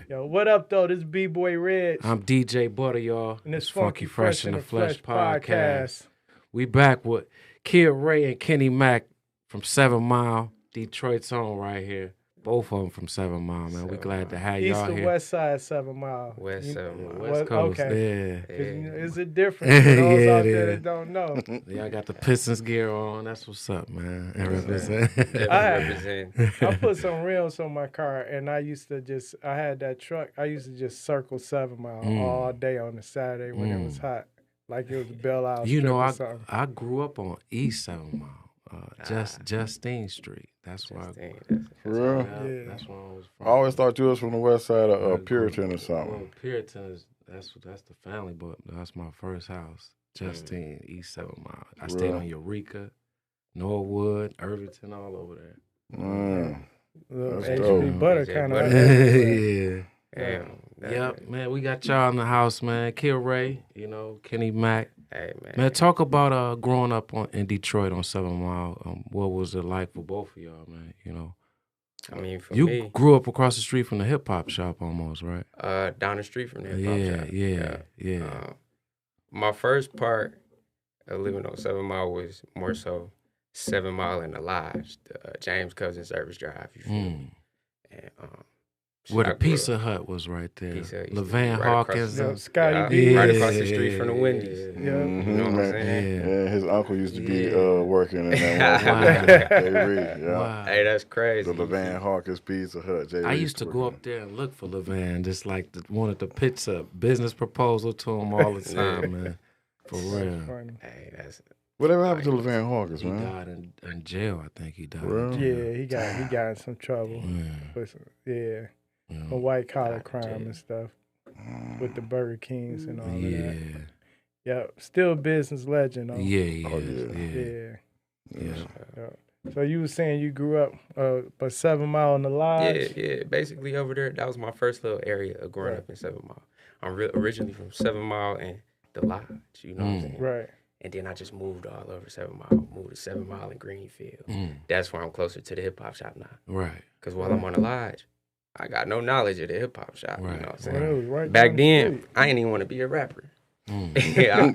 Yo, what up, though? This is B-Boy Reg. I'm DJ Butter, y'all. And it's Funky Fresh in the Flesh podcast. We back with Kid Rayy and Kenny Mak from 7 Mile, Detroit's own right here. Both of them from 7 Mile, man. We glad to have y'all East here. or west side 7 Mile? West 7 Mile. West Coast, okay. yeah. Is it different for those out there that don't know? Y'all got the Pistons gear on. That's what's up, man. And represent. I put some rims on my car, and I had that truck. I used to just circle 7 Mile all day on a Saturday when it was hot. Like it was Belle Isle You know, or something. I grew up on East 7 Mile. Justine Street. That's why. For real? Yeah. That's where I was from. I always thought you was from the west side of Puritan or something. Well, Puritan is that's the family, but that's my first house. Justine, East 7 Mile. I stayed on Eureka, Norwood, Irvington, all over there. HB Butter kind of. Yeah. Damn. Yep, man. We got y'all in the house, man. Kid Rayy, Kenny Mak. Hey, man. Man, talk about growing up in Detroit on 7 Mile. What was it like for both of y'all, man? I mean, for you me, grew up across the street from the hip hop shop almost, right? down the street from the hip hop shop. Yeah. My first part of living on 7 Mile was more so 7 Mile in the Lodge, the James Cousin Service Drive. You feel me? And where the Pizza Hut was right there. Levan Hawkins. Scotty D. Right across the street from the Wendy's. Yeah. You know what I'm saying? Yeah, his uncle used to be working in that one. Jay Reed, Wow. Hey, that's crazy. The Levan Hawkins Pizza Hut. Jay I Reed used to go up there and look for Levan, just like wanted to pitch a business proposal to him all the time, man. For real. Hey, that's... Whatever happened to Levan Hawkins, He man? died in jail, I think he died. Real? In jail. Yeah, he got in some trouble. For white collar crime and stuff with the Burger Kings and all of that. Yeah, still business legend. Though. Yeah. So you were saying you grew up by 7 Mile in the Lodge? Yeah. Basically over there, that was my first little area of growing up in 7 Mile. I'm originally from 7 Mile and the Lodge, you know what I'm saying? Right. And then I just moved all over 7 Mile, moved to 7 Mile in Greenfield. That's where I'm closer to the hip hop shop now. Right. Because while I'm on the Lodge, I got no knowledge of the hip hop shop. Right. You know what I'm saying? Right Back then, I didn't even want to be a rapper. I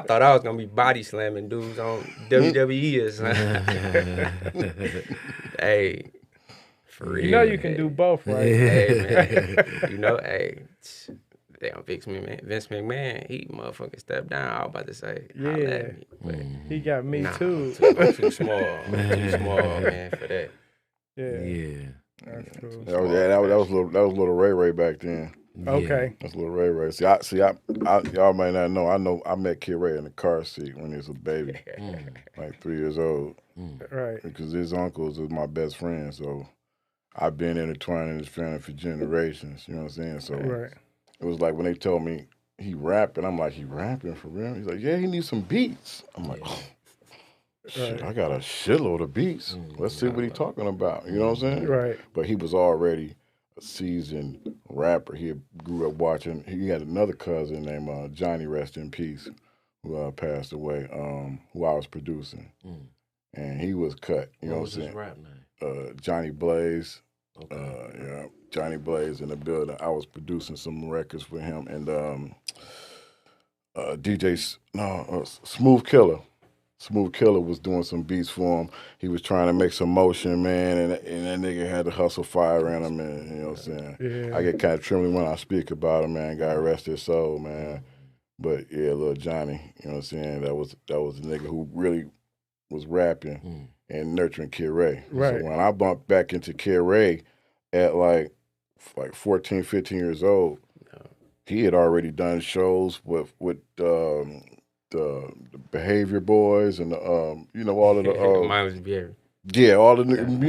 thought I was gonna be body slamming dudes on WWE or something. Hey, for real. You know you can do both, right? Hey, man. Damn, Vince McMahon, he motherfucking stepped down. I was about to say, holla at me, but he got me too. Too small, man, for that. Yeah. That's cool. That was little Rayy back then. Okay. That's little Rayy. See, y'all might not know. I met Kid Rayy in the car seat when he was a baby, like 3 years old. Right. Because his uncles was my best friend, so I've been intertwined in his family for generations. You know what I'm saying? So it was like when they told me he rapping, I'm like, he rapping for real? He's like, yeah, he needs some beats. I'm like, oh. Shit, I got a shitload of beats. Let's see what he's talking about. You know what I'm saying? Right. But he was already a seasoned rapper. He grew up watching. He had another cousin named Johnny, rest in peace, who passed away, who I was producing. And he was cut. You know what I'm saying? What was his rap name? Johnny Blaze. Okay. Johnny Blaze in the building. I was producing some records for him. And Smooth Killer. Smooth Killer was doing some beats for him. He was trying to make some motion, man, and that nigga had to hustle fire in him, man. You know what I'm saying? Yeah. I get kind of trembling when I speak about him, man. God rest his soul, man. But yeah, little Johnny, you know what I'm saying? That was the nigga who really was rapping and nurturing Kid Rayy. Right. So when I bumped back into Kid Rayy at like 14, 15 years old, he had already done shows with the Behavior Boys and all of the Mindless Behavior. Yeah, all the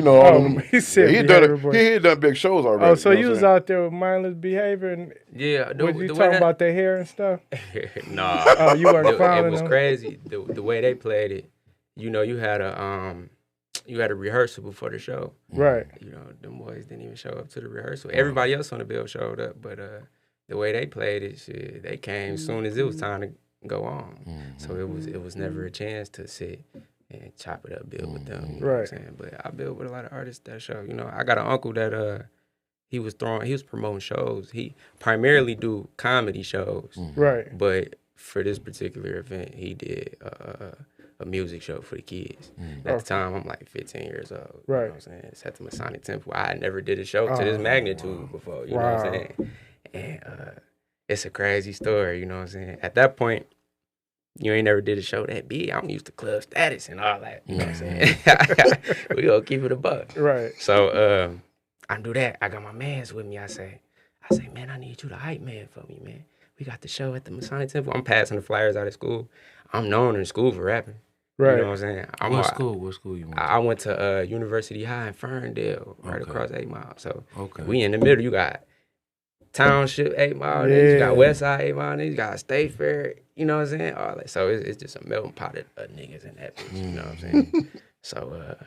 all of them. He said he had done big shows already. Oh, so you was out there with Mindless Behavior and was you talking about their hair and stuff? Nah. Oh, you weren't clowning It was them? crazy the way they played it. You had a rehearsal before the show. Right. Them boys didn't even show up to the rehearsal. Everybody else on the bill showed up, but the way they played it, shit, they came as soon as it was time to go on. So it was never a chance to sit and chop it up, build with them. You know what I'm saying? But I build with a lot of artists that show. I got an uncle that he was promoting shows. He primarily do comedy shows. Right. But for this particular event, he did a music show for the kids. At the time, I'm like 15 years old. Right. You know what I'm saying? It's at the Masonic Temple. I had never did a show to this magnitude before. You know what I'm saying? And it's a crazy story. You know what I'm saying? At that point, you ain't never did a show that big. I'm used to club status and all that. You know what I'm saying? We gonna keep it a buck. Right. So I do that. I got my mans with me. I say, man, I need you to hype man for me, man. We got the show at the Masonic Temple. I'm passing the flyers out of school. I'm known in school for rapping. Right. You know what I'm saying? What school you went to? I went to University High in Ferndale, right across 8 Mile. So Okay. we in the middle. You got Township 8 Mile, then you got West Side 8 Mile, then you got State Fair. You know what I'm saying? All that. So it's just a melting pot of niggas in that bitch. You know what I'm saying? So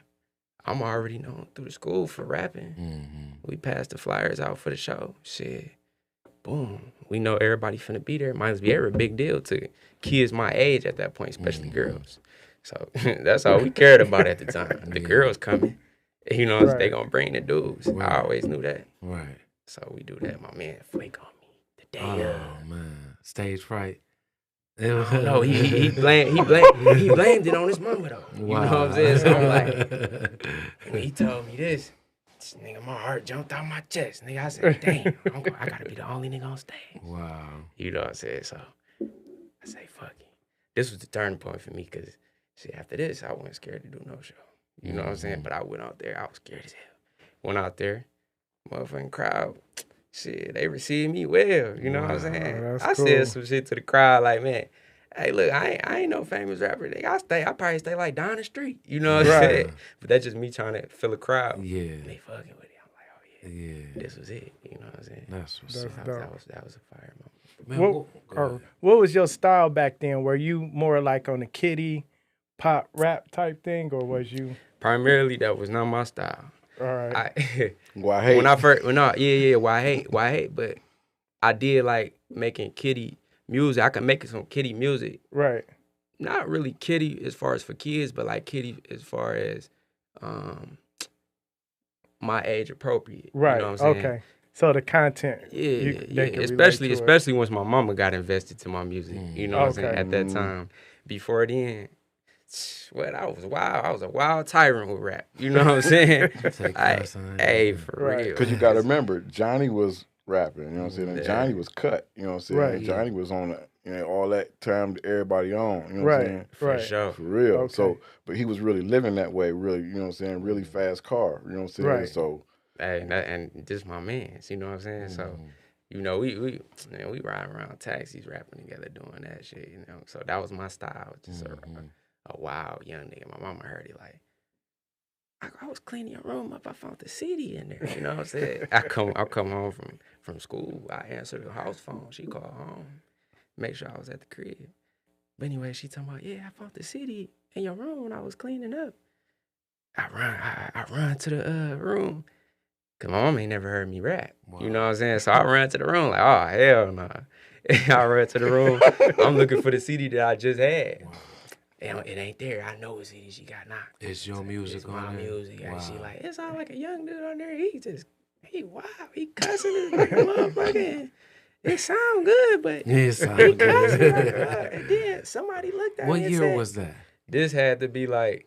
I'm already known through the school for rapping. We passed the flyers out for the show. Shit. Boom. We know everybody finna be there. Mindless Behavior, a big deal to kids my age at that point, especially girls. So that's all we cared about at the time. The girls coming. You know, they gonna bring the dudes. I always knew that. Right. So we do that. My man flake on me the day Oh man, stage fright. No, he blamed it on his mama though. You know what I'm saying? So I'm like, when he told me this nigga, my heart jumped out my chest. Nigga, I said, damn, I gotta be the only nigga on stage. Wow. You know what I'm saying? So I say, fuck it. This was the turning point for me because see, after this, I wasn't scared to do no show. You know what I'm saying? But I went out there, I was scared as hell. Went out there, motherfucking crowd, shit, they received me well. You know what I'm saying? I said some shit to the crowd like, man, hey, look, I ain't no famous rapper. I probably stay like down the street. You know what I'm saying? But that's just me trying to fill a crowd. Yeah. And they fucking with it. I'm like, oh yeah. This was it. You know what I'm saying? That's what's up. That was a fire moment. Man, what was your style back then? Were you more like on the kiddie pop rap type thing, or was you? Primarily, that was not my style. All right. Why hate? Why hate? But I did like making kiddie music. I could make some kiddie music. Right. Not really kiddie as far as for kids, but like kiddie as far as my age appropriate. Right. You know what I'm saying? Okay. So the content. Yeah. Especially once my mama got invested to my music. You know what I'm saying? At that time. Before then, well, I was wild. I was a wild tyrant with rap. You know what I'm saying? Hey, for real. Because you got to remember, Johnny was rapping. You know what I'm saying? And Johnny was cut. You know what I'm saying? Right. And Johnny was on all that time everybody on. You know what I'm saying? For sure. For real. Okay. So, but he was really living that way. Really, you know what I'm saying? Really fast car. You know what I'm saying? Right. So, hey, and this my man. You know what I'm saying? So. You know, we ride around taxis rapping together doing that shit, you know. So that was my style, just a wild young nigga. My mama heard it like, I was cleaning your room up, I found the CD in there, you know what I'm saying? I come home from school, I answer the house phone, she called home, make sure I was at the crib. But anyway, she talking about, yeah, I found the CD in your room when I was cleaning up. I run to the room. Cause my mom ain't never heard me rap. Wow. You know what I'm saying? So I ran to the room like, oh, hell no. Nah. I ran to the room. I'm looking for the CD that I just had. Wow. And it ain't there. I know what CD she got now. It's your music on there? It's my music. Wow. And she like, it sound like a young dude on there. He cussing his motherfucking. It sound good, but he cussing. And then somebody looked at me and What year said, was that? This had to be like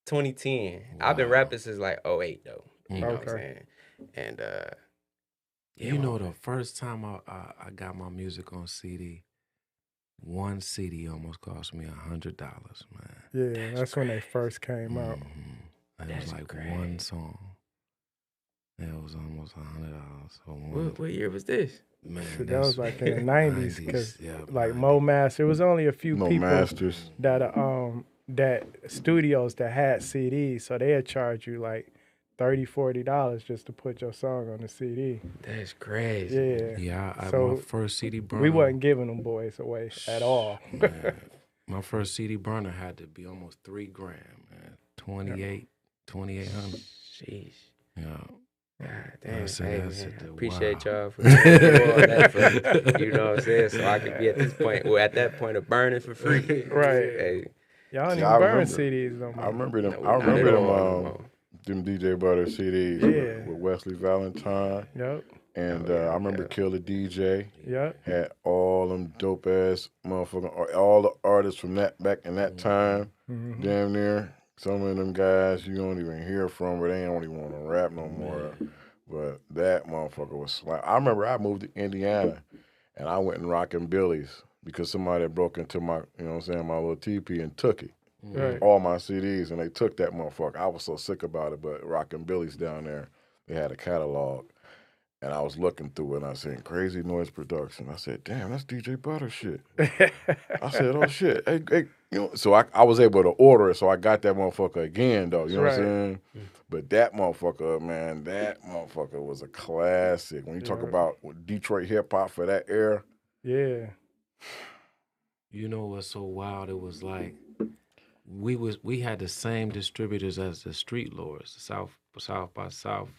2010. Wow. I've been rapping since like 08 though. You know what I'm saying? And you know, the first time I got my music on CD, one CD almost cost me $100, man. Yeah, that's when they first came out. It was like crazy. One song. It was almost $100. What year was this? Man, that was like in the 90s, because like Mo Master, it was only a few people that studios that had CDs, so they'd charge you like $30-$40 just to put your song on the CD. That's crazy. Yeah, so my first CD burner. We wasn't giving them boys away at all. My first CD burner had to be almost $3,000, man. 2,800. Jeez. Yeah. God damn. Hey, I appreciate y'all for doing all that for, you know what I'm saying? So I could be at this point, at that point of burning for free. Right. Hey. Y'all didn't burn CDs no more. I remember them them DJ Butter CDs with Wesley Valentine. Yep. And I remember Killer DJ. Yep. Had all them dope ass motherfucking, all the artists from that back in that time. Damn near. Some of them guys you don't even hear from, but they don't even want to rap no more. But that motherfucker was slap. I remember I moved to Indiana and I went and rocking Billy's because somebody had broke into my, you know what I'm saying, my little teepee and took it. Right. All my CDs, and they took that motherfucker. I was so sick about it, but rocking Billy's down there, they had a catalog. And I was looking through it, and I seen Crazy Noise Production. I said, damn, that's DJ Butter shit. I said, oh, shit. Hey, you know, so I was able to order it, so I got that motherfucker again, though. You know what I'm saying? But that motherfucker, man, that motherfucker was a classic. When you talk about Detroit hip-hop for that era. Yeah. You know what's so wild? It was like we had the same distributors as the Street Lords, the South by South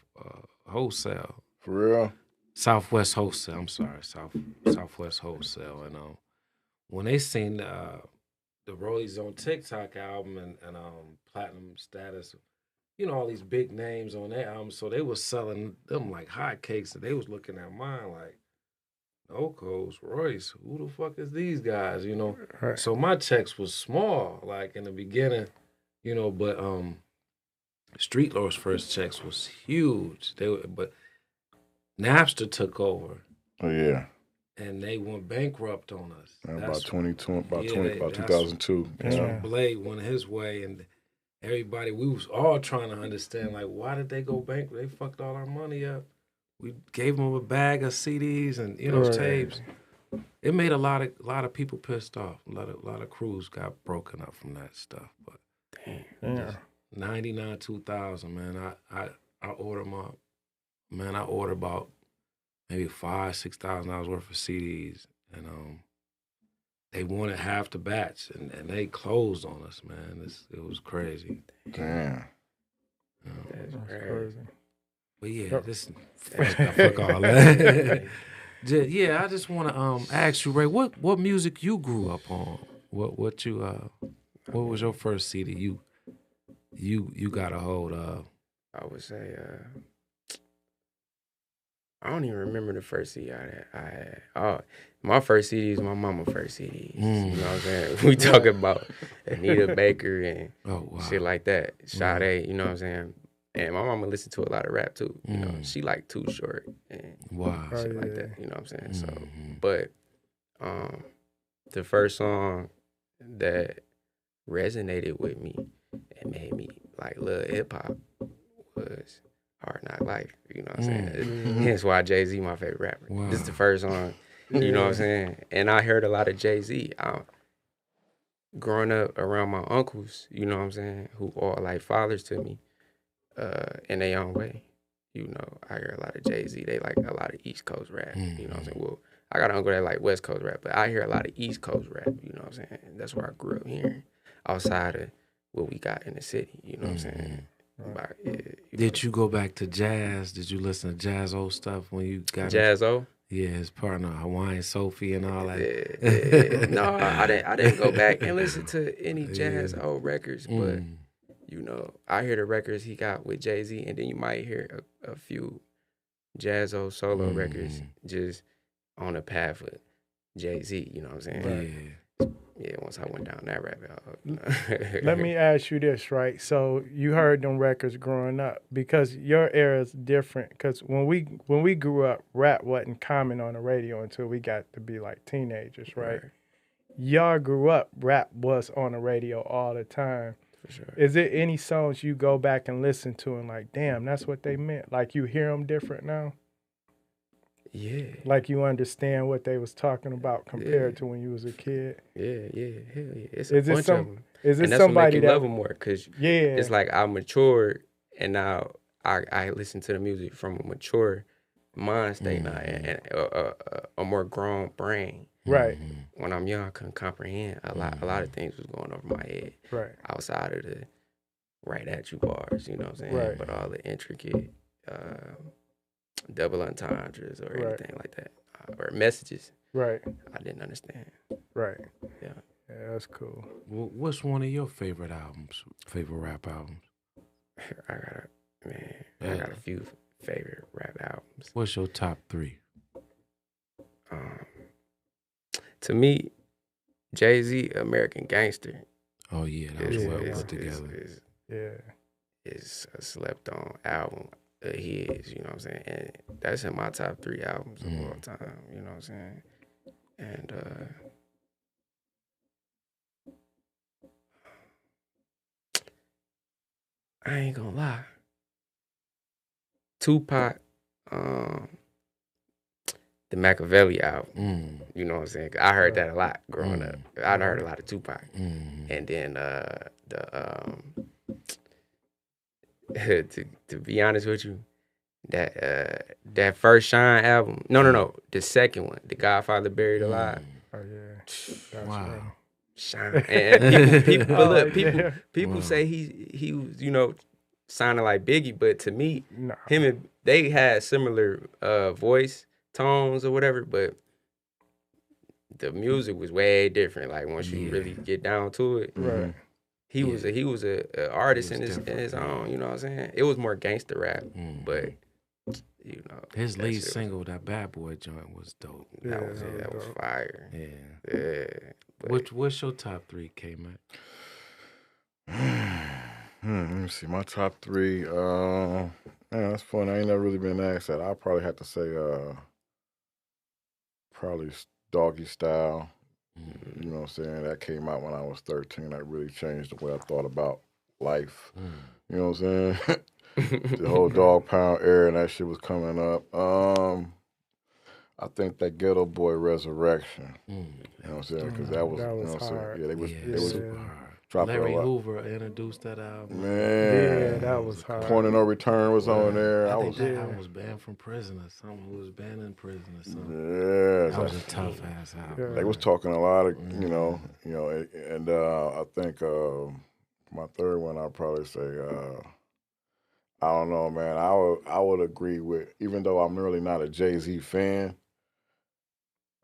Wholesale. For real? Southwest Wholesale. I'm sorry, Southwest Wholesale. And when they seen the Rollies on TikTok album and Platinum Status, you know, all these big names on their album, so they was selling them like hotcakes, and they was looking at mine like, no codes, Royce, who the fuck is these guys, you know? Right. So my checks was small, like in the beginning, you know, but Street Lord's first checks was huge. But Napster took over. Oh yeah. And they went bankrupt on us. About 2002. That's when Blade went his way, and everybody, we was all trying to understand, like, why did they go bankrupt? They fucked all our money up. We gave them a bag of CDs and, you know, tapes. It made a lot of people pissed off. A lot of crews got broken up from that stuff. But damn. 99, 2000, man. I ordered I ordered about maybe $5,000-$6,000 worth of CDs, and they wanted half the batch, and they closed on us, man. It was crazy. Damn. That's crazy. But yeah, fuck all that. Yeah, I just want to ask you, Ray, what music you grew up on? What was your first CD you got a hold of? I would say I don't even remember the first CD I had. Oh, my first CD was my mama's first CD. You know what I'm saying? We talking about Anita Baker and shit like that. Sade, you know what I'm saying? And my mama listened to a lot of rap too. You know, she like Too Short and shit like that. You know what I'm saying? So, but the first song that resonated with me and made me like love hip hop was Hard Knock Life. You know what I'm saying? Hence why Jay-Z my favorite rapper. Wow. This is the first song. You know what I'm saying? And I heard a lot of Jay-Z. Growing up around my uncles, you know what I'm saying, who are like fathers to me. In their own way. You know, I hear a lot of Jay-Z. They like a lot of East Coast rap. You know what I'm saying? Well, I got an uncle that like West Coast rap, but I hear a lot of East Coast rap. You know what I'm saying? That's where I grew up hearing outside of what we got in the city. You know what I'm saying? But, Did you go back to jazz? Did you listen to jazz old stuff when you got Jazz-O? Yeah, his partner, Hawaiian Sophie and all that. Yeah. No, I didn't go back and listen to any jazz old records, but you know, I hear the records he got with Jay-Z, and then you might hear a few Jazz-O solo records just on the path with Jay-Z, you know what I'm saying? Yeah, once I went down that rabbit hole. You know? Let me ask you this, right? So you heard them records growing up, because your era is different. Because when we grew up, rap wasn't common on the radio until we got to be like teenagers, right? Y'all grew up, rap was on the radio all the time. Sure. Is there any songs you go back and listen to and like, damn, that's what they meant? Like you hear them different now? Yeah. Like you understand what they was talking about compared to when you was a kid? Yeah, hell yeah. It's a bunch of them. Is it and that's somebody what make you love them more? Because it's like I matured and now I listen to the music from a mature mind state now and a more grown brain. Right. When I'm young, I couldn't comprehend a lot of things was going over my head. Right. Outside of the right at you bars, you know what I'm saying? Right. But all the intricate double entendres or anything like that. Or messages. Right. I didn't understand. Right. Yeah. Yeah, that's cool. What's one of your favorite albums? Favorite rap albums? I got a few favorite rap albums. What's your top 3? To me, Jay-Z, American Gangster. Oh yeah, that was well put together. It's a slept on album of his, you know what I'm saying? And that's in my top 3 albums of all time, you know what I'm saying? And I ain't gonna lie. Tupac, the Machiavelli album, you know what I'm saying? I heard that a lot growing up. I heard a lot of Tupac. And then to be honest with you, that first Shine album, no, the second one, The Godfather Buried Alive. Oh yeah, wow. Shine. And people say he was, you know, sounding like Biggie, but to me, him and they had similar voice tones or whatever, but the music was way different. Like once you really get down to it, right? He was a artist in his own. You know what I'm saying? It was more gangster rap, but you know his lead single, that Bad Boy joint, was dope. That was fire. Yeah. What's your top 3, Kay Mak? Let me see. My top 3. Man, that's funny. I ain't never really been asked that. I'll probably have to say probably Doggy Style. You know what I'm saying? That came out when I was 13. That really changed the way I thought about life. You know what I'm saying? The whole Dog Pound era and that shit was coming up. I think that Ghetto Boy Resurrection. You know what I'm saying? Because that was you know what I'm saying? Yeah, they was dropping Larry a lot. Hoover introduced that album. Man, yeah, that was hard. Point of No Return was on there. I think that album was banned from prison or something. Who was banned in prison or something. Yeah, that was a tough ass album. They was talking a lot of you know, and I think my third one I'll probably say I don't know, man. I would agree with, even though I'm really not a Jay-Z fan,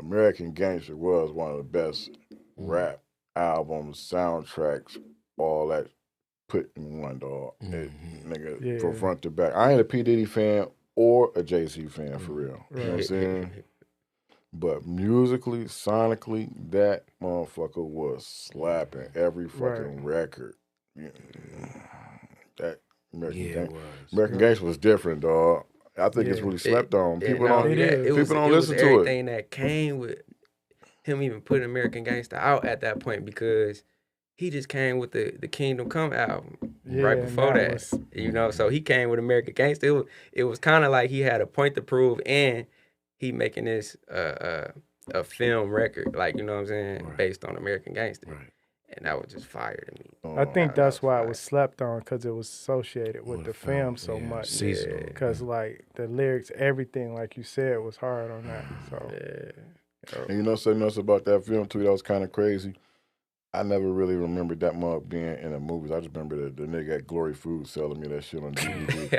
American Gangster was one of the best rap albums, soundtracks, all that put in one, dog. Nigga, from front to back. I ain't a P. Diddy fan or a Jay-Z fan, for real. You know what I'm saying? But musically, sonically, that motherfucker was slapping every fucking record. That American Gangster was different, dog. I think it's really slept on. People don't listen to it. Everything that came with him even putting American Gangster out at that point, because he just came with the Kingdom Come album right before that. You know, so he came with American Gangster. It was kind of like he had a point to prove, and he making this a film record, like, you know what I'm saying, based on American Gangster. Right. And that was just fire to me. I think that's why it was slept on, because it was associated with the film so much. Because like the lyrics, everything, like you said, was hard on that. So and you know something else about that film too that was kind of crazy? I never really remembered that mug being in the movies. I just remember the nigga at Glory Foods selling me that shit on DVD.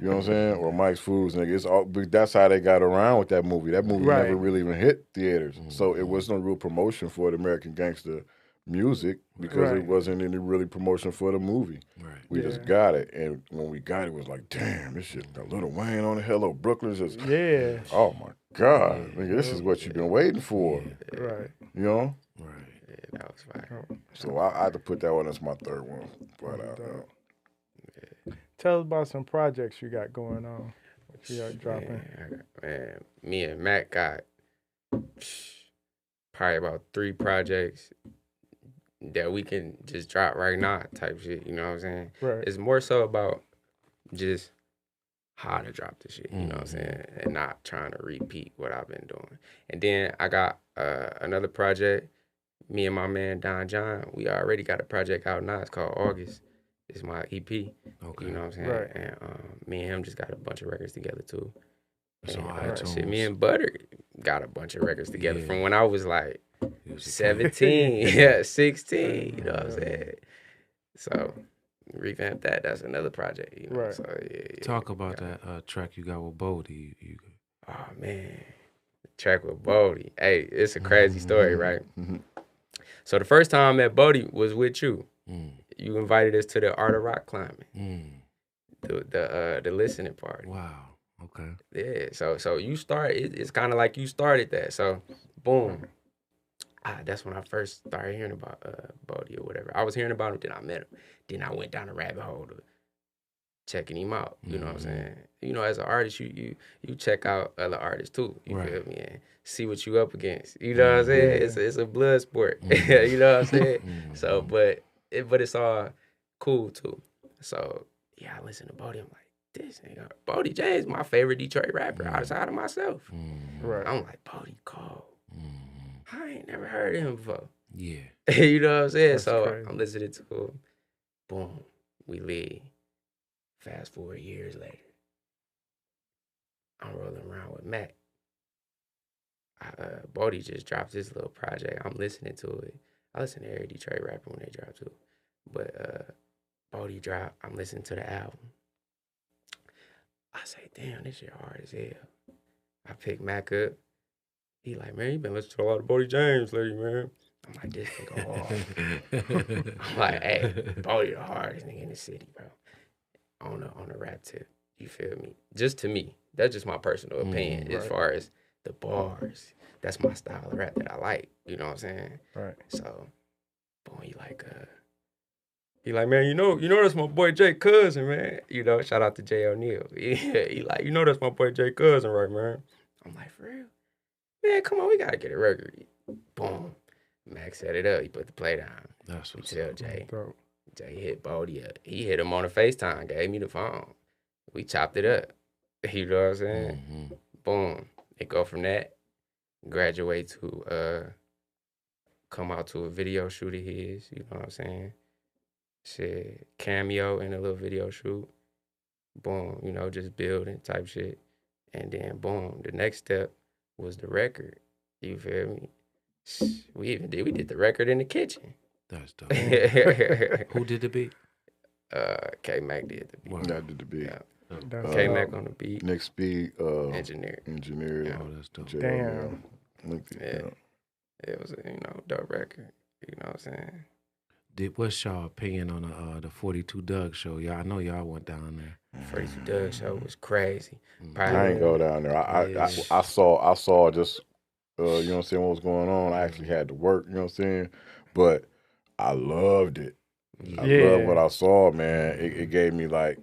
You know what I'm saying? Or Mike's Foods, nigga. It's all, that's how they got around with that movie. That movie never really even hit theaters. So it was no real promotion for the American Gangster music, because it wasn't any really promotion for the movie. We just got it, and when we got it, it was like, damn, this shit got Lil Wayne on it. Hello Brooklyn. Just, oh my God, nigga, this is what you've been waiting for. You know? Yeah, that was fire. So I had to put that one as my third one. But tell us about some projects you got going on. What you got dropping? Man, me and Mac got probably about 3 projects that we can just drop right now type shit, you know what I'm saying? It's more so about just how to drop the shit, you know what I'm saying? And not trying to repeat what I've been doing. And then I got another project, me and my man Don John, we already got a project out now. It's called August. It's my EP. You know what I'm saying? And me and him just got a bunch of records together too. And, me and Butter got a bunch of records together from when I was like 17, 16, you know what I'm saying? So revamp that. That's another project, you know. So, talk about that track you got with Boldy. Oh man, the track with Boldy. Hey, it's a crazy story, right? So the first time I met Boldy was with you. You invited us to the Art of Rock Climbing. the listening part. Wow. Okay. Yeah. So you start. It's kind of like you started that. So boom. That's when I first started hearing about Boldy or whatever. I was hearing about him, then I met him. Then I went down the rabbit hole to checking him out. You know what I'm saying? You know, as an artist, you check out other artists too. You feel me? And see what you up against. You know what I'm saying? It's a blood sport. You know what I'm saying? So, but it's all cool too. So yeah, I listen to Boldy. I'm like, this nigga, Boldy James, my favorite Detroit rapper outside of myself. Right. I'm like, Boldy cold. I ain't never heard of him before. Yeah. You know what I'm saying? That's so crazy. I'm listening to him. Boom. We leave. Fast forward years later. I'm rolling around with Mac. Boldy just dropped this little project. I'm listening to it. I listen to every Detroit rapper when they drop too. But Boldy dropped. I'm listening to the album. I say, damn, this shit hard as hell. I pick Mac up. He like, man, you been listening to a lot of Boldy James lately, man. I'm like, this nigga hard. I'm like, hey, Boldy the hardest nigga in the city, bro. On the rap tip. You feel me? Just to me. That's just my personal opinion. As far as the bars. That's my style of rap that I like. You know what I'm saying? Right. So, boy, he like, man, you know that's my boy Jay Cousin, man. You know, shout out to Jay O'Neal. He like, you know that's my boy Jay Cousin, right, man? I'm like, for real? Man, come on, we gotta get a record. Boom. Max set it up. He put the play down. That's what's Tell up. Jay. Dope. Jay hit Boldy up. He hit him on the FaceTime, gave me the phone. We chopped it up. You know what I'm saying? Boom. It go from that, graduate to come out to a video shoot of his, you know what I'm saying? Shit, cameo in a little video shoot. Boom, you know, just building type shit. And then boom, the next step was the record. You feel me? We did the record in the kitchen. That's dope. Who did the beat? Kay Mak did the beat. That did the beat. Yeah. Kay Mak on the beat. Next Speed, Engineer. Yeah. Oh, that's dope. Damn. Yeah. It was a, dope record. You know what I'm saying? What's y'all opinion on the 42 Dugg show? Y'all, I know y'all went down there. 42 Dugg show was crazy. I ain't go down there. I saw just you know what I'm saying, what was going on. I actually had to work, you know what I'm saying? But I loved it. I love what I saw, man. It gave me like,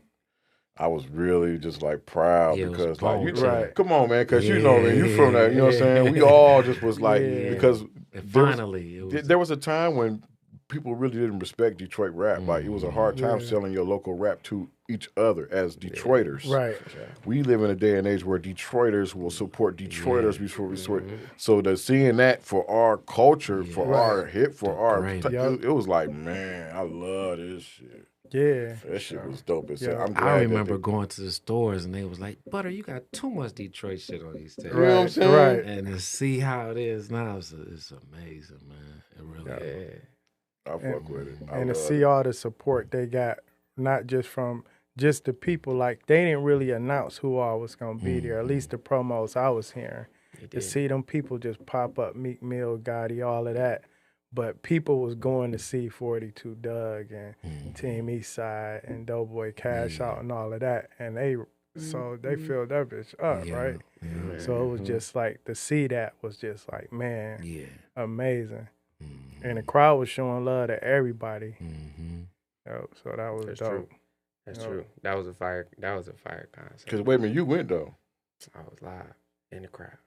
I was really just like proud because like, come on, man, because you know, man, you from that, you know what I'm saying? We all just was like, because there was a time when people really didn't respect Detroit rap. Like, it was a hard time selling your local rap to each other as Detroiters. Right. We live in a day and age where Detroiters will support Detroiters before we support. So seeing that for our culture, for our hip, for our, it was like, man, I love this shit. Yeah. That shit was dope as hell. I remember going to the stores and they was like, Butter, you got too much Detroit shit on these things. You know what I'm saying? Right. And to see how it is now, it's amazing, man. It really is. I fuck with it. And to see all the support they got, not just from just the people, like they didn't really announce who all was gonna be there. At least the promos I was hearing. To see them people just pop up, Meek Mill, Gotti, all of that. But people was going to see 42 Dugg and Team Eastside and Doughboy Cash Out and all of that. And they filled that bitch up, right? Yeah. So it was just like, to see that was just like, man, amazing. And the crowd was showing love to everybody. So that was That's dope. true. That's true. That was a fire concert. Because wait a minute, you went though. I was live in the crowd.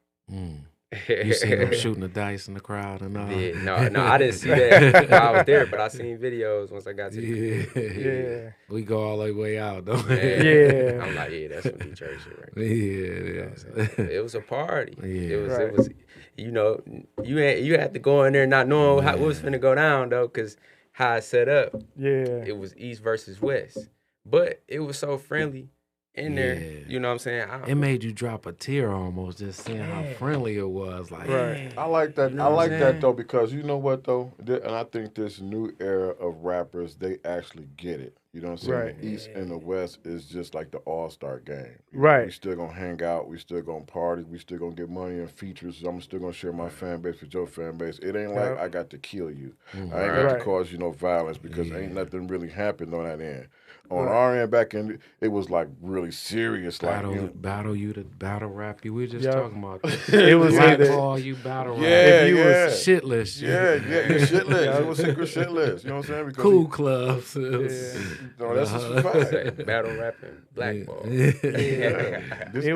You seen them shooting the dice in the crowd and all? Yeah, no, I didn't see that. I was there, but I seen videos once I got to Yeah. We go all the way out, don't we? Yeah. I'm like, that's some Detroit shit right there. Yeah. It was a party. Yeah. It was, you had to go in there not knowing what was finna go down though, because how it set up. Yeah. It was East versus West. But it was so friendly in there. You know what I'm saying? It made you drop a tear almost just seeing how friendly it was. Like, Right. I like that. You know I what like I'm that saying? though, because you know what though, and I think this new era of rappers, they actually get it. You know what I'm saying? Right. The East and the West is just like the all-star game. Right. We still gonna hang out. We still gonna party. We still gonna get money and features. I'm still gonna share my fan base with your fan base. It ain't like I got to kill you. I ain't got to cause you no violence because ain't nothing really happened on that end. on our end back in, it was like really serious. Battle, like battle rap you. We were just talking about this. It was either all you battle rap. if you was shitless. You're shitless. It was secret shitless. You know what I'm saying? Because cool clubs. No, that's just a fact. Battle rapping, blackball. It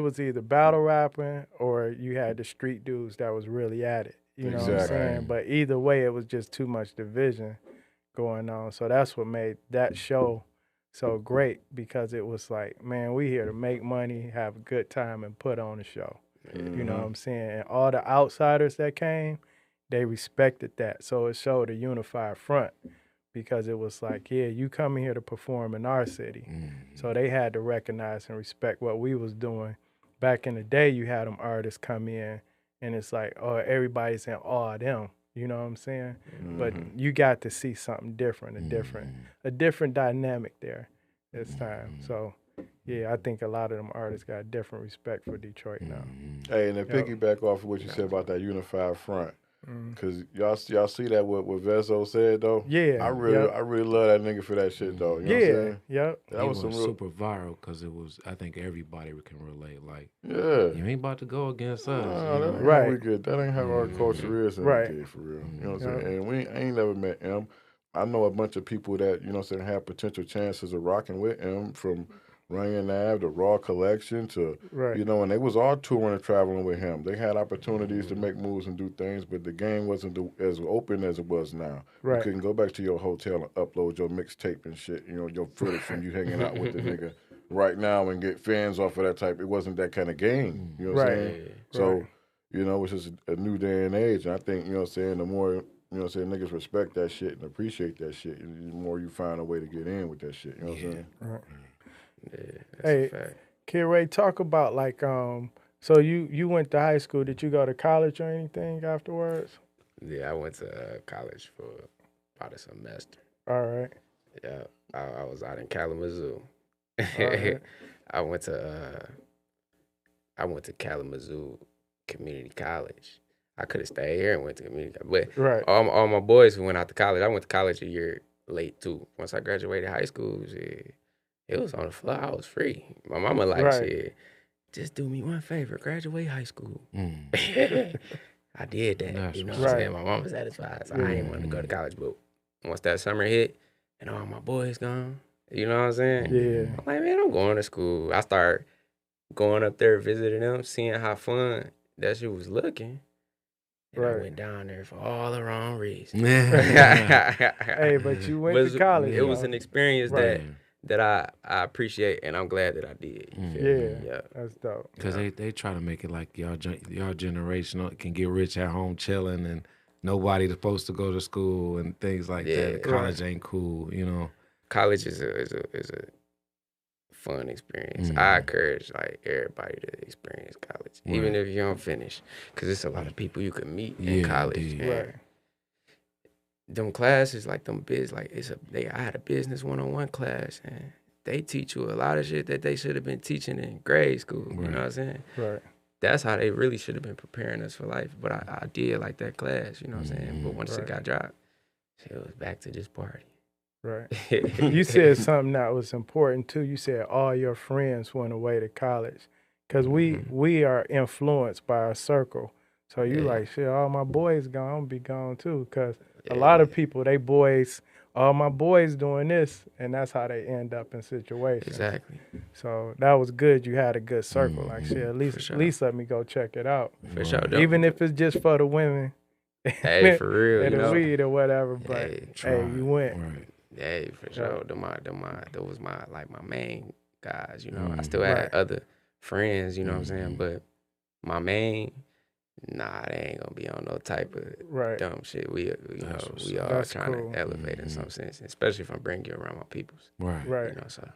was either battle rapping or you had the street dudes that was really at it. You know what I'm saying? But either way, it was just too much division going on. So that's what made that show so great, because it was like, man, we here to make money, have a good time, and put on a show. Mm-hmm. You know what I'm saying? And all the outsiders that came, they respected that. So it showed a unified front, because it was like, yeah, you coming here to perform in our city. Mm-hmm. So they had to recognize and respect what we was doing. Back in the day, you had them artists come in, and it's like, oh, everybody's in awe of them. You know what I'm saying? Mm-hmm. But you got to see something different, a different dynamic there this time. So, yeah, I think a lot of them artists got different respect for Detroit now. Hey, and then piggyback off of what you said about that unified front, because y'all see that what Vezzo said though. Yeah, I really love that nigga for that shit though. You know what I'm saying? Yep. That was super viral because it was. I think everybody can relate. Like, you ain't about to go against us. Right. We good. That ain't how our culture is, for real. You know what I'm saying? And I ain't never met him. I know a bunch of people that, you know what I'm saying, have potential chances of rocking with him, from Ryan Ave to Raw Collection to, you know, and they was all touring and traveling with him. They had opportunities to make moves and do things, but the game wasn't as open as it was now. You couldn't go back to your hotel and upload your mixtape and shit, you know, your footage from you hanging out with the nigga right now and get fans off of that type. It wasn't that kind of game, you know what I'm saying? So, you know, it's just a new day and age, and I think, you know what I'm saying, the more, you know what I'm saying, niggas respect that shit and appreciate that shit, the more you find a way to get in with that shit, you know what I'm saying? Yeah, that's a fact. Kid Ray, talk about like, so you went to high school. Did you go to college or anything afterwards? Yeah, I went to college for about a semester. All right. Yeah, I was out in Kalamazoo. Right. I went to Kalamazoo Community College. I could have stayed here and went to community college. But all my boys who went out to college, I went to college a year late too. Once I graduated high school, it was on the fly. I was free. My mama said, just do me one favor, graduate high school. I did that. You know what I'm saying? My mama was satisfied. So I didn't want to go to college. But once that summer hit and all my boys gone, you know what I'm saying? Yeah. I'm like, man, I'm going to school. I started going up there, visiting them, seeing how fun that shit was looking. And I went down there for all the wrong reasons. Hey, but you went to college. It was an experience that I appreciate, and I'm glad that I did. Yeah, that's dope. Because they try to make it like y'all generation can get rich at home chilling, and nobody's supposed to go to school and things like that. College ain't cool, you know. College is a fun experience. I encourage like everybody to experience college, even if you don't finish, because it's a lot of people you can meet in college. Them classes like them I had a business 1-on-1 class, and they teach you a lot of shit that they should have been teaching in grade school. You know what I'm saying? Right. That's how they really should have been preparing us for life. But I did like that class. You know what I'm saying? But once it got dropped, it was back to this party. Right. You said something that was important too. You said all your friends went away to college, because we are influenced by our circle. So you like, shit, all my boys gone, I'm gonna be gone too. Because a lot of people, all my boys doing this, and that's how they end up in situations. Exactly. So that was good. You had a good circle. Like, shit, at least let me go check it out. For sure. Even if it's just for the women. Hey, for real. And the weed or whatever. But hey, you went. Right. Hey, for sure. Those was my main guys, you know. I still had other friends, you know what I'm saying? But my main, they ain't gonna be on no type of dumb shit. We all trying to elevate in some sense, especially if I'm bringing you around my peoples. Right. You know, so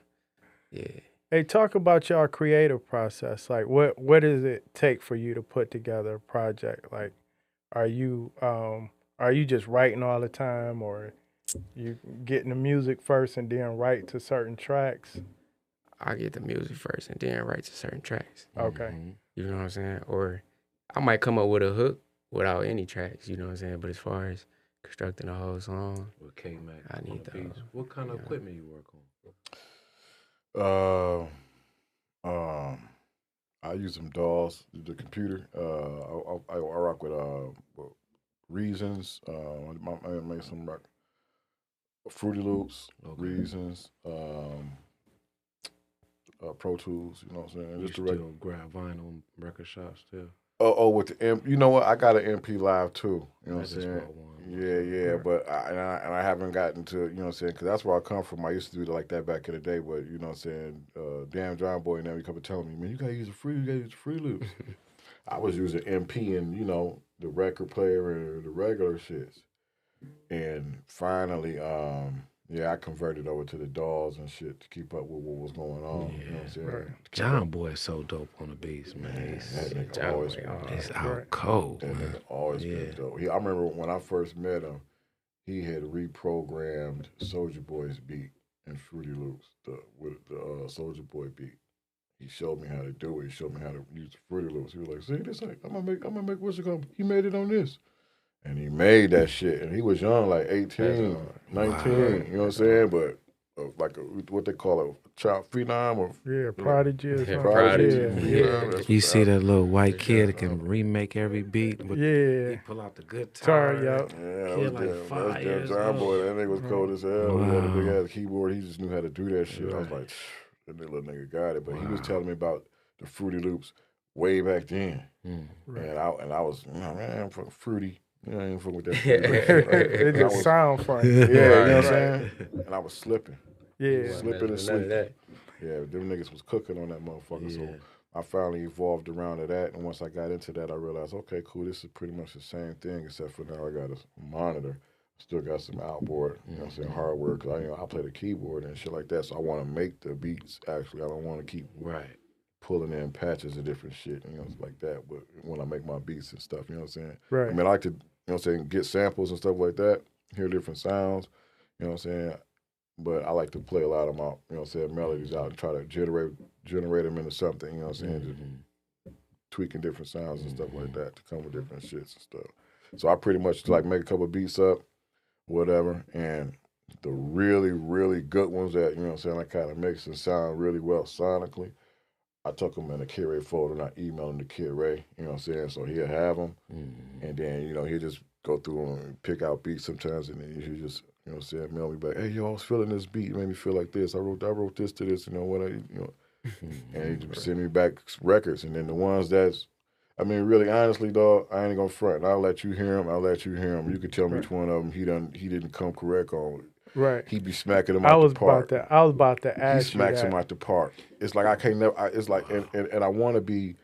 yeah. Hey, talk about y'all creative process. Like, what does it take for you to put together a project? Like, are you just writing all the time, or you getting the music first and then write to certain tracks? I get the music first and then write to certain tracks. Okay. You know what I'm saying? Or I might come up with a hook without any tracks, you know what I'm saying? But as far as constructing a whole song. With Kay Mak. I need those. What kind of equipment you work on? I use some DAWs, the computer. I rock with Reasons. I made some rock. Fruity Loops, Reasons, Pro Tools, you know what I'm saying? You still grab vinyl record shops too? With the MP, you know what? I got an MP Live too, you know what I'm saying? Yeah, but I haven't gotten to, you know what I'm saying? Because that's where I come from. I used to do like that back in the day, but you know what I'm saying? Damn John Boy and them, he come and telling me, man, you gotta use the Fruity Loops. I was using MP and, you know, the record player and the regular shits. And finally, I converted over to the DAWs and shit to keep up with what was going on. Yeah. You know what I'm saying? Right. John Boy is so dope on the beats, man. That nigga always been He's out cold. That nigga always been dope. I remember when I first met him, he had reprogrammed Soulja Boy's beat in Fruity Loops with the Soulja Boy beat. He showed me how to do it. He showed me how to use the Fruity Loops. He was like, "See, this ain't, I'm gonna make what's it called? He made it on this." And he made that shit, and he was young, like 18, 19, you know what I'm saying? But what they call a child phenom or prodigy or something. Prodigy. You see that little white kid that can remake every beat. He pull out the guitar. That was John Boy. That nigga was cold as hell. He had a big ass keyboard. He just knew how to do that shit. I was like, that little nigga got it. But he was telling me about the Fruity Loops way back then. And I was, man, fucking Fruity. I ain't fucking with that. It just sound funny. You know what I'm saying? And I was slipping. Slipping and sleeping. Yeah, them niggas was cooking on that motherfucker. So I finally evolved around to that. And once I got into that, I realized, okay, cool, this is pretty much the same thing, except for now I got a monitor. Still got some outboard, you know what I'm saying, hardware, because I play the keyboard and shit like that. So I want to make the beats, actually. I don't want to keep pulling in patches of different shit, you know, like that. But when I make my beats and stuff, you know what I'm saying? Right. I mean, I like to, you know what I'm saying, get samples and stuff like that, hear different sounds, you know what I'm saying? But I like to play a lot of my, you know what I'm saying, melodies out and try to generate them into something, you know what I'm saying? Just tweaking different sounds and stuff like that to come with different shits and stuff. So I pretty much like make a couple of beats up, whatever, and the really, really good ones that, you know what I'm saying, I kind of makes it sound really well sonically, I took them in a Kid Ray folder and I emailed them to Kid Ray, you know what I'm saying? So he'll have them, and then, you know, he'll just go through them and pick out beats sometimes, and then he'll just, you know what I'm saying, mail me back, hey, yo, I was feeling this beat, it made me feel like this, I wrote this to this, you know, and he just send me back records, and then the ones that's, I mean, really, honestly, dog, I ain't gonna front. I'll let you hear him. You can tell me which one of them he didn't come correct on. Right. He be smacking them out the park. I was about to ask he smacks them out the park. It's like I can't never. It's like, and I want to be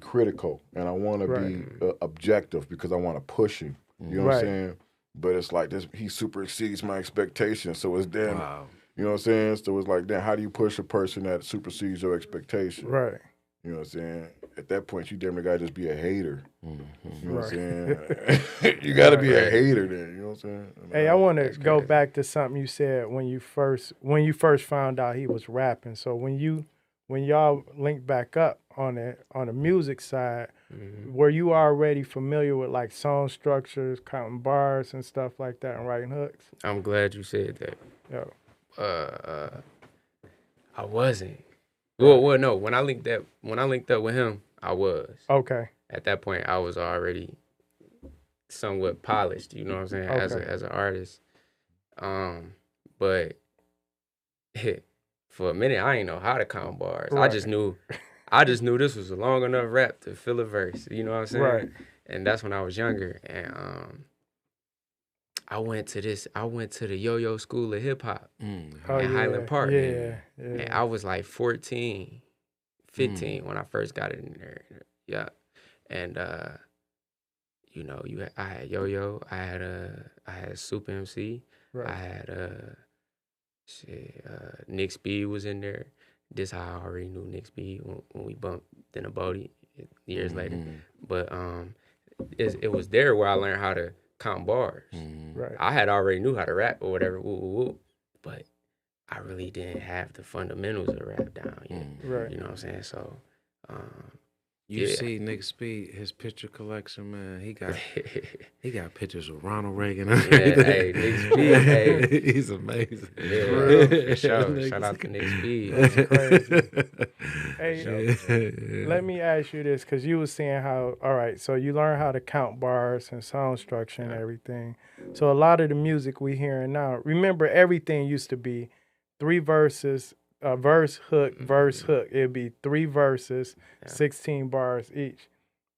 critical, and I want to be objective because I want to push him. You know what I'm saying? But it's like this. He super exceeds my expectations. So it's damn. Wow. You know what I'm saying? So it's like, damn. How do you push a person that supersedes your expectation? Right. You know what I'm saying? At that point, you damn near gotta just be a hater. You know what I'm saying? You gotta be a hater then. You know what I'm saying? Hey, I want to go back to something you said when you first found out he was rapping. So when y'all linked back up on the music side, were you already familiar with like song structures, counting bars and stuff like that, and writing hooks? I'm glad you said that. Yeah. I wasn't. Well, no. When I linked up with him, I was. Okay. At that point, I was already somewhat polished. You know what I'm saying? Okay. As an artist. But for a minute, I didn't know how to count bars. Right. I just knew this was a long enough rap to fill a verse. You know what I'm saying? Right. And that's when I was younger. And I went to the Yo-Yo School of Hip Hop in Highland Park. Yeah. And I was like 14, 15 when I first got in there. Yeah. And you know, I had Yo-Yo, I had Super MC, right. I had Nick Speed was in there. This how I already knew Nick Speed when we bumped in a Boldy years later. But it was there where I learned how to count bars. Right. I had already knew how to rap or whatever, but I really didn't have the fundamentals of rap down yet. Right. You know what I'm saying? So You see Nick Speed, his picture collection, man. He got pictures of Ronald Reagan. And everything. Hey, Nick Speed, hey, he's amazing. Yeah, for sure. Shout out to Nick Speed. That's crazy. Hey, let me ask you this, because you were saying how, all right, so you learn how to count bars and sound structure and everything. So a lot of the music we hearing now, remember everything used to be 3 verses, verse, hook, verse, hook. It'd be 3 verses, 16 bars each.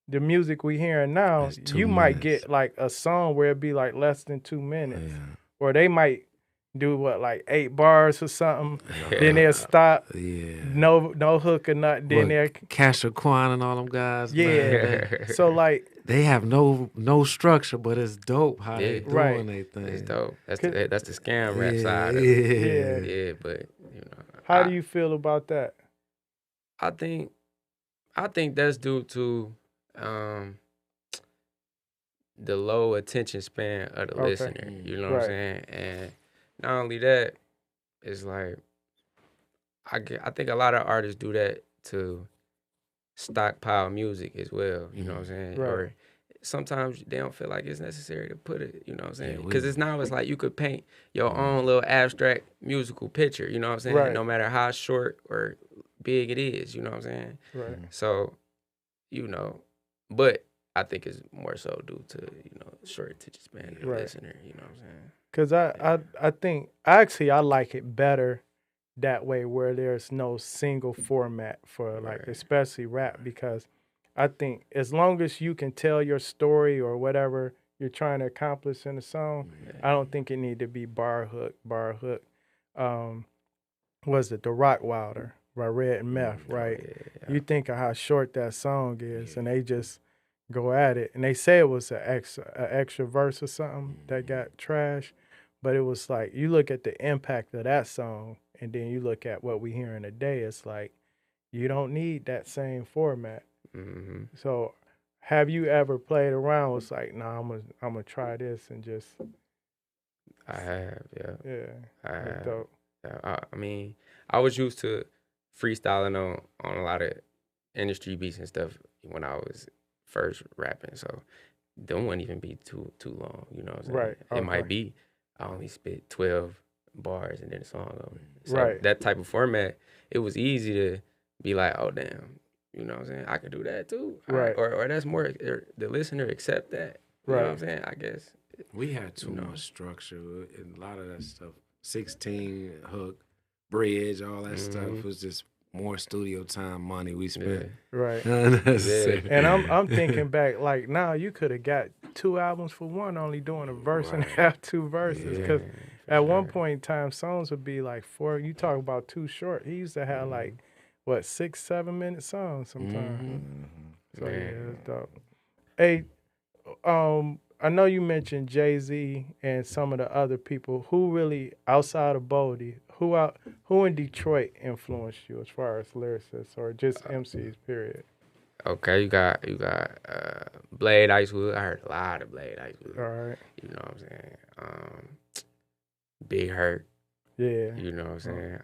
The music we hearing now, you might get like a song where it'd be like less than 2 minutes. Or they might do like 8 bars or something. Then they'll stop. No hook or nothing. Then they'll Casher Quan and all them guys. Man, so like they have no structure, but it's dope how they doing their thing. It's dope. That's the scam rap side of it. Yeah, but how do you feel about that? I think that's due to the low attention span of the listener. You know what I'm saying? And not only that, it's like I think a lot of artists do that to stockpile music as well. You know what I'm saying? Or sometimes they don't feel like it's necessary to put it. You know what I'm saying? Because it's like you could paint your own little abstract musical picture. You know what I'm saying? No matter how short or big it is. You know what I'm saying? Right. So, but I think it's more so due to short attention span of the listener. You know what I'm saying? Because I think actually I like it better that way, where there's no single format for especially rap, because I think as long as you can tell your story or whatever you're trying to accomplish in a song, I don't think it need to be bar hook. Was it The Rockwilder by Red and Meth, right? You think of how short that song is, and they just go at it. And they say it was an extra verse or something that got trashed, but it was like, you look at the impact of that song, and then you look at what we hearing today, it's like, you don't need that same format. So have you ever played around with like, nah, I'm gonna try this and just... I have, Yeah. I have. Dope. I mean, I was used to freestyling on a lot of industry beats and stuff when I was first rapping, so them wouldn't even be too long, you know what I'm saying? Right. It might be I only spit 12 bars and then a song over. So that type of format, it was easy to be like, oh damn, you know what I'm saying? I could do that too. Right. Or that's more, the listener accept that. You know what I'm saying? I guess. We had too much structure and a lot of that stuff. 16 hook, bridge, all that stuff was just more studio time money we spent. Right. And I'm thinking back, like, now you could have got 2 albums for one, only doing a verse and a half, 2 verses. Because at one point in time, songs would be like 4. You talk about too short. He used to have like, 6-7 minute songs sometimes. So it's dope. Hey, I know you mentioned Jay-Z and some of the other people. Who really, outside of Boldy, who in Detroit influenced you as far as lyricists or just MCs, period? Okay, you got Blade Icewood. I heard a lot of Blade Icewood. All right. You know what I'm saying? Big Hurt. Yeah. You know what I'm saying?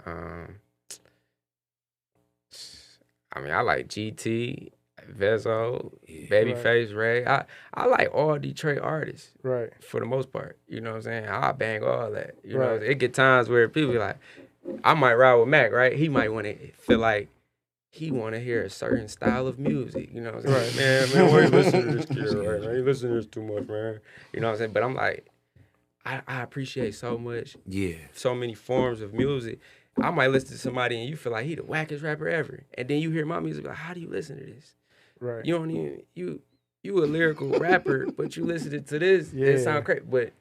I mean, I like GT, Vezo, Babyface, Rayy. I like all Detroit artists. Right. For the most part. You know what I'm saying? I bang all that. You know, it get times where people be like, I might ride with Mac, right? He might want to feel like he want to hear a certain style of music. You know what I'm saying? Man, why you listening to this kid, right? Man, you listening to this too much, man. You know what I'm saying? But I'm like, I appreciate so much. Yeah. So many forms of music. I might listen to somebody and you feel like he the wackest rapper ever. And then you hear my music, like, how do you listen to this? Right. You don't even, you a lyrical rapper, but you listen to this, it sound crazy. But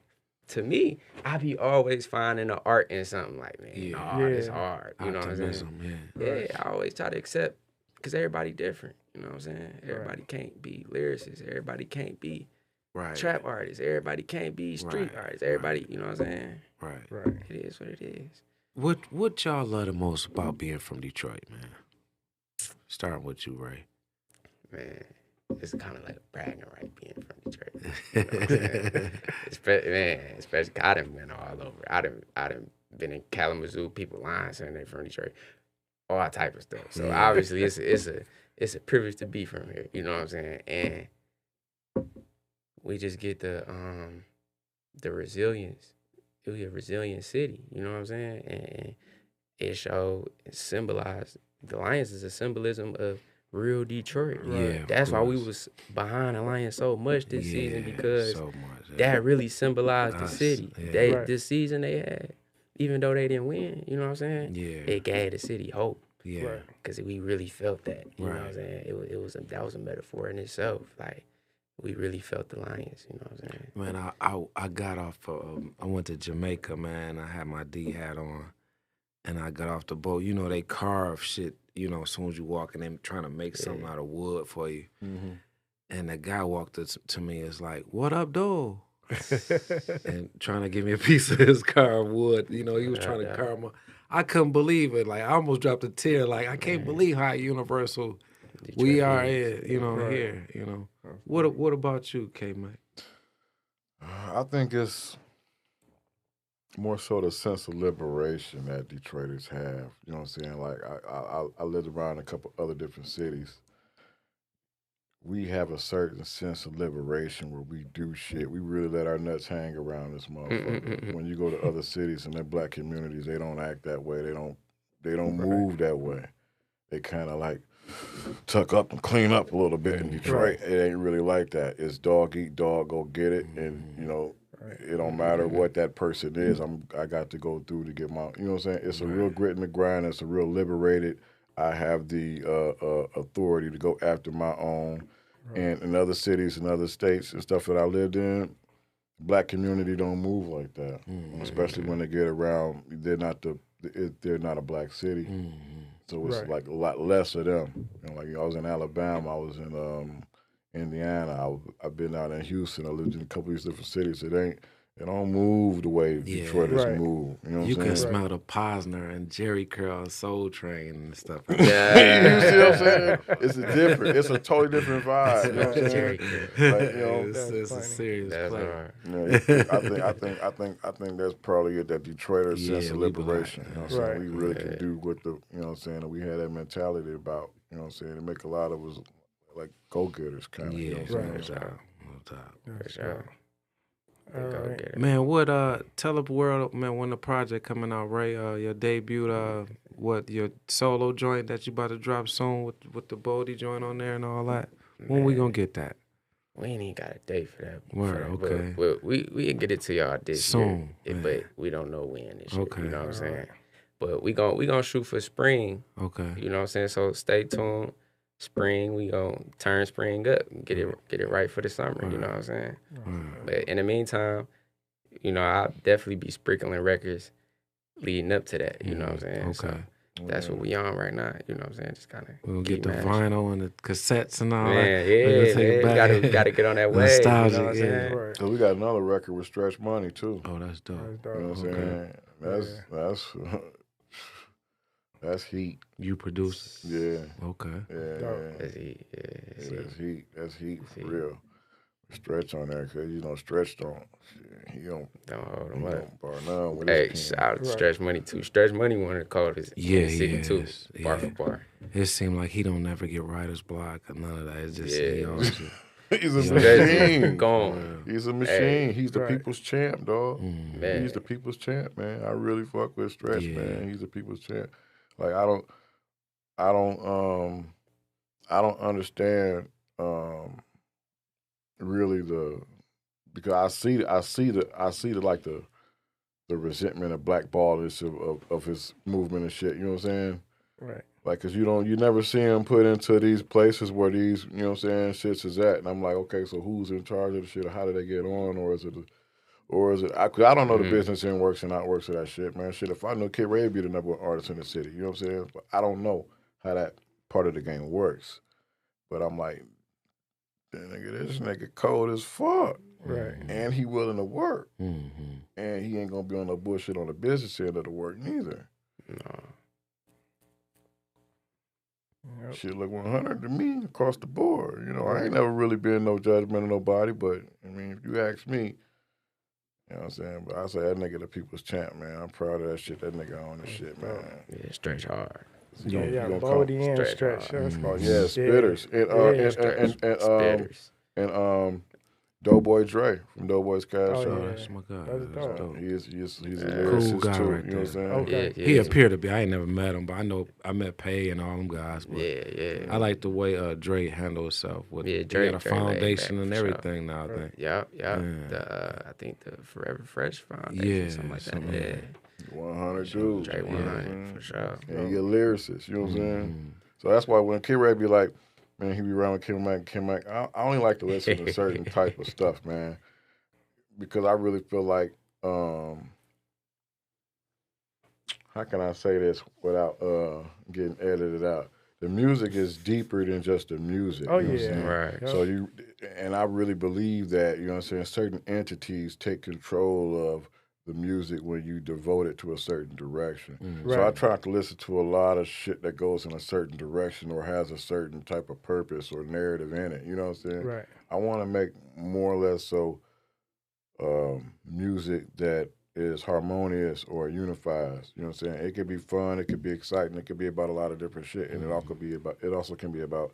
to me, I be always finding the art in something like, man, it's hard. You know what I'm saying? Yeah, I always try to accept, because everybody different. You know what I'm saying? Everybody can't be lyricists. Everybody can't be trap artists. Everybody can't be street artists. Everybody, you know what I'm saying? Right. It is what it is. What y'all love the most about being from Detroit, man? Starting with you, Ray. Man, it's kind of like bragging, right, being from Detroit. You know what I'm saying? Especially I done been all over. I done been in Kalamazoo, people lying saying they from Detroit. all type of stuff. So obviously it's a privilege to be from here. You know what I'm saying? And we just get the resilience. We a resilient city. You know what I'm saying? And it symbolized, the Lions is a symbolism of real Detroit. Yeah, that's why we was behind the Lions so much this season, because that really symbolized the city. This season they had, even though they didn't win, you know what I'm saying? Yeah, it gave the city hope. Yeah, because we really felt that. You know what I'm saying? That was a metaphor in itself. Like, we really felt the Lions. You know what I'm saying? Man, I got off. I went to Jamaica, man. I had my D hat on. And I got off the boat. You know, they carve shit, you know, as soon as you walk in, they trying to make something out of wood for you. Mm-hmm. And the guy walked up to me, is like, "What up, dog?" And trying to give me a piece of his carved wood. You know, he was trying to carve my... I couldn't believe it. Like, I almost dropped a tear. Like, I can't believe how universal we are here, you know, here, you know. What about you, Kay Mak? I think it's more so the sense of liberation that Detroiters have. You know what I'm saying? Like, I lived around a couple other different cities. We have a certain sense of liberation where we do shit. We really let our nuts hang around this motherfucker. When you go to other cities and their black communities, they don't act that way. They don't move that way. They kind of like tuck up and clean up a little bit. In Detroit, it ain't really like that. It's dog eat dog, go get it, and you know. It don't matter what that person is. I got to go through to get my, you know what I'm saying? It's a real grit in the grind. It's a real liberated. I have the authority to go after my own. And in other cities and other states and stuff that I lived in, black community don't move like that. Especially when they get around, they're not a black city. So it's like a lot less of them. You know, like I was in Alabama, I was in Indiana. I've been out in Houston. I lived in a couple of these different cities. It don't move the way Detroiters move. You know what I'm saying? You can smell the Posner and Jerry Curl and Soul Train and stuff. You see what I'm saying? It's a totally different vibe. You know what I'm saying? Like, you know, it's a serious play. Yeah, I think that's probably it. That Detroiter sense of liberation. You know what I'm saying? We really can do what you know what I'm saying. And we had that mentality about, you know what I'm saying, to make a lot of us like go-getters kind of. Yeah, you know what I'm saying? All right. Man, tell the world, man, when the project coming out, Rayy, your debut, your solo joint that you about to drop soon with the Boldy joint on there and all that. When we gonna get that? We ain't even got a date for that. Okay. But we can get it to y'all this soon, year. But we don't know when this year. You know what I'm saying? But we gonna shoot for spring. Okay. You know what I'm saying? So stay tuned. Spring, we gonna turn spring up and get it right for the summer. You know what I'm saying? But in the meantime, you know, I'll definitely be sprinkling records leading up to that. You know what I'm saying? Okay. So that's what we on right now. You know what I'm saying? Just kind of we'll get the vinyl and the cassettes and all that. Yeah. Gotta get on that wave. Nostalgic, you know what I'm saying? Right. So we got another record with Stretch Money too. Oh, that's dope. You know what I'm saying? That's heat. You produce? Yeah. Okay. Yeah. That's heat. That's heat for real. Stretch on there, cause you know Stretch don't hold him up. Bar none with his shout out to Stretch Money too. Stretch Money one of the coldest in the city too. Bar for bar. It seemed like he don't never get writer's block or none of that. It's just he's a machine. Gone. He's a machine. He's the people's champ, dog. He's the people's champ, man. I really fuck with Stretch, man. He's the people's champ. Like I don't understand really because I see the resentment and blackballism of his movement and shit. You know what I'm saying? Right. Like, cause you never see him put into these places where these, you know what I'm saying, shits is at. And I'm like, okay, so who's in charge of the shit? Or how do they get on? Or is it? I don't know the business and works and outworks of that shit, man. Shit, if I know Kid Rayy be the number one artist in the city, you know what I'm saying? But I don't know how that part of the game works. But I'm like, this nigga cold as fuck. Right. And he willing to work. And he ain't gonna be on no bullshit on the business end of the work neither. No. Yep. Shit look 100 to me across the board. You know, I ain't never really been no judgment of nobody, but I mean, if you ask me, you know what I'm saying? But I say that nigga the people's champ, man. I'm proud of that shit. That nigga on this shit, man. Yeah, Stretch hard. Boldy and Stretch. Spitters. And Doughboy Dre from Doughboy's Cash. That's my guy. That's dope. He's a lyricist cool guy too. right You know what I'm saying? Okay. He appeared to be. I ain't never met him, but I know I met Pay and all them guys. But I like the way Dre handled himself. With Dre got a foundation and everything now. I think. Yeah. I think the Forever Fresh Foundation, something like that. 100 dudes. Dre 100 for sure. And he a lyricist. You know what I'm saying? So that's why when Kid Ray be like, man, he be around with Kay Mak. I only like to listen to certain type of stuff, man, because I really feel like, how can I say this without getting edited out? The music is deeper than just the music. Oh, you know yeah. what I'm saying? Right. So and I really believe that, you know what I'm saying, certain entities take control of the music when you devote it to a certain direction. So I try not to listen to a lot of shit that goes in a certain direction or has a certain type of purpose or narrative in it. You know what I'm saying? Right. I want to make more or less so music that is harmonious or unifies. You know what I'm saying? It could be fun, it could be exciting, it could be about a lot of different shit, and it also can be about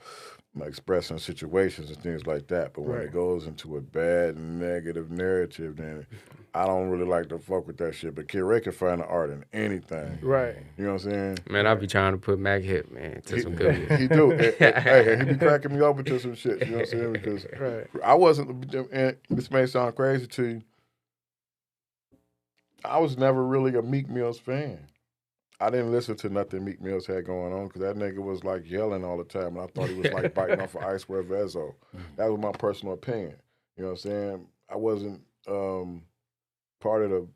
expressing situations and things like that. But when it goes into a bad, negative narrative, then I don't really like to fuck with that shit. But Kid Ray can find the art in anything. Right. You know what I'm saying? Man, I be trying to put Mac Hip, man, to some good music. He do. Hey, he be cracking me open to some shit. You know what I'm saying? Because I wasn't, and this may sound crazy to you, I was never really a Meek Mill's fan. I didn't listen to nothing Meek Mill's had going on because that nigga was like yelling all the time, and I thought he was like biting off an Ice Wear Vezo. That was my personal opinion. You know what I'm saying? I wasn't part of the.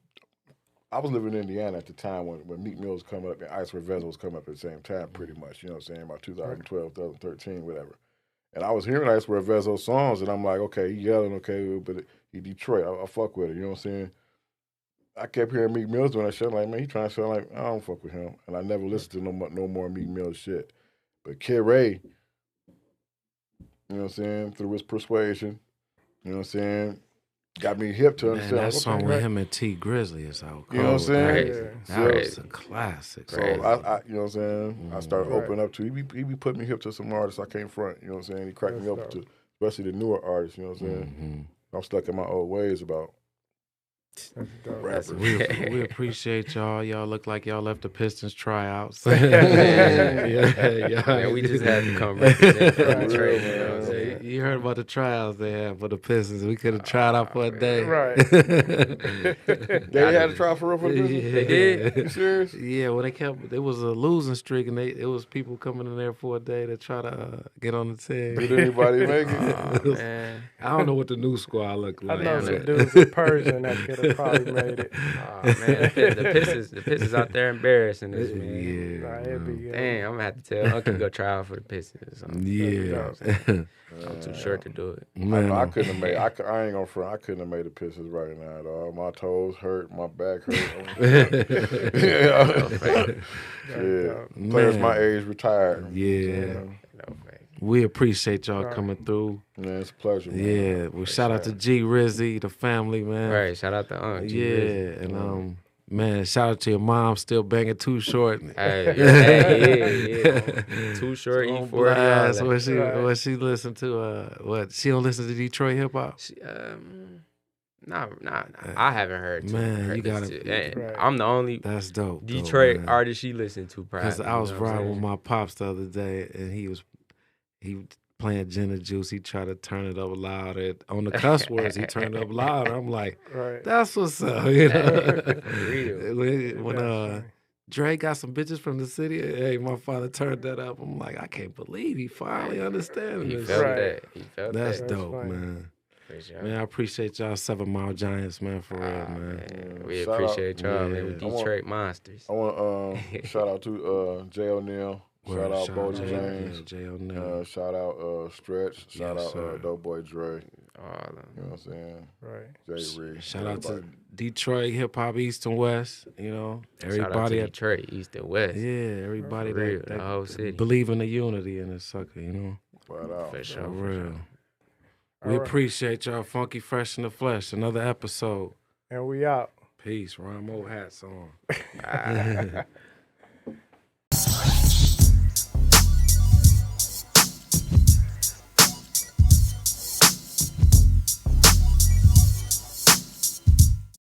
I was living in Indiana at the time when Meek Mill was coming up and Ice Wear Vezo was coming up at the same time, pretty much. You know what I'm saying? About 2012, 2013, whatever. And I was hearing Ice Wear Vezo songs, and I'm like, okay, he yelling, okay, but he Detroit. I fuck with it. You know what I'm saying? I kept hearing Meek Mill's doing that shit. Like, man, he trying to sound like, I don't fuck with him. And I never listened to no more Meek Mill shit. But Kid Ray, you know what I'm saying, through his persuasion, you know what I'm saying, got me hip to understand. That song with him and T Grizzly is out. You know what I'm saying? That was a classic. So, I you know what I'm saying, I started opening up to, he be putting me hip to some artists I can't front, you know what I'm saying? He cracked me up to, especially the newer artists, you know what I'm saying? I'm stuck in my old ways about rappers. We appreciate y'all. Y'all look like y'all left the Pistons tryouts. Man, we just had to come represent for Detroit. You know what I'm saying? You heard about the tryouts they had for the Pistons. We could have tried out for a day. Right. They had a trial for real for the Pistons? They did? You serious? Yeah, well, it was a losing streak, and it was people coming in there for a day to try to get on the team. Did anybody make it? Man. I don't know what the new squad looked like. I know some dudes in Persian that could have probably made it. Oh, man, the Pistons out there embarrassing this, man. Damn, I'm gonna have to tell Uncle go try out for the Pistons. I'm too short to do it. I couldn't have made. I ain't gonna front. I couldn't have made the Pistons right now at all. My toes hurt, my back hurt. Players my age retired. We appreciate y'all coming through. Man, it's a pleasure, man. Yeah, well, shout out to G Rizzy, the family, man. Right, shout out to Unc. And man, shout out to your mom, still banging Too Short. Hey, Too Short, E40. What she listen to? What she don't listen to Detroit hip hop? Nah. I haven't heard. Man, you gotta. I'm the only. That's dope. Detroit artist she listened to. Because I was riding with my pops the other day, and he playing Gin and Juice. He tried to turn it up louder. On the cuss words, he turned it up louder. I'm like, that's what's up. You know? When Dre got some bitches from the city, hey, my father turned that up. I'm like, I can't believe he finally understands this. He felt that. That's dope, man. Sure. Man, I appreciate y'all 7 Mile Giants, man, for real, man. We appreciate y'all, man. We Detroit monsters. I want to shout out to Jay O'Neal. Shout out Boldy James. Jay O'Neal. Shout out Stretch. Shout out Doughboy Dre. You know what I'm saying? Right. Jay Rayy. Shout out to Detroit hip hop East and West. You know, everybody shout out to Detroit East and West. Yeah, everybody that the whole city believe in the unity in this sucker. You know, for sure. For real. We appreciate y'all. Funky Fresh in the Flesh. Another episode. And we out. Peace. Rhyme old hats on.